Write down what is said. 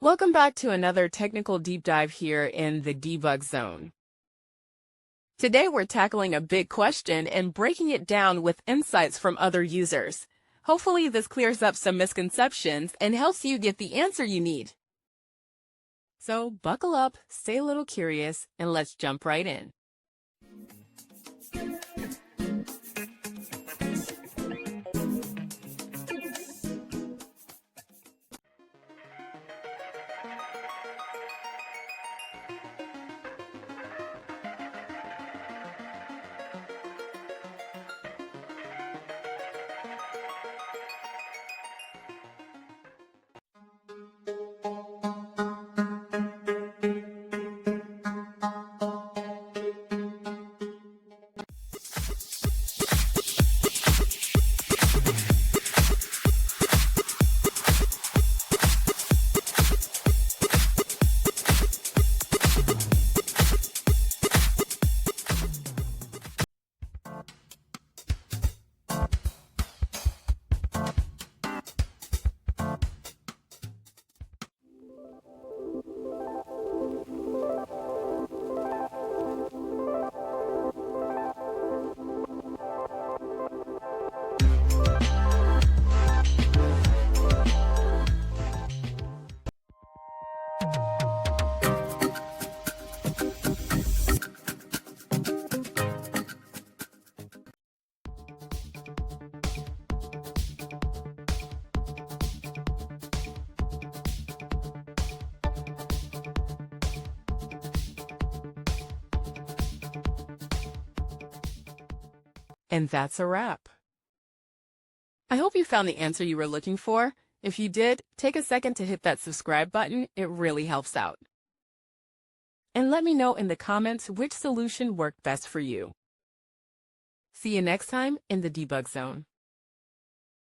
Welcome back to another technical deep dive here in the debug zone. Today we're tackling a big question and breaking it down with insights from other users. Hopefully this clears up some misconceptions and helps you get the answer you need. So buckle up, stay a little curious, and let's jump right in. And that's a wrap. I hope you found the answer you were looking for. If you did, take a second to hit that subscribe button. It really helps out. And let me know in the comments which solution worked best for you. See you next time in the debug zone.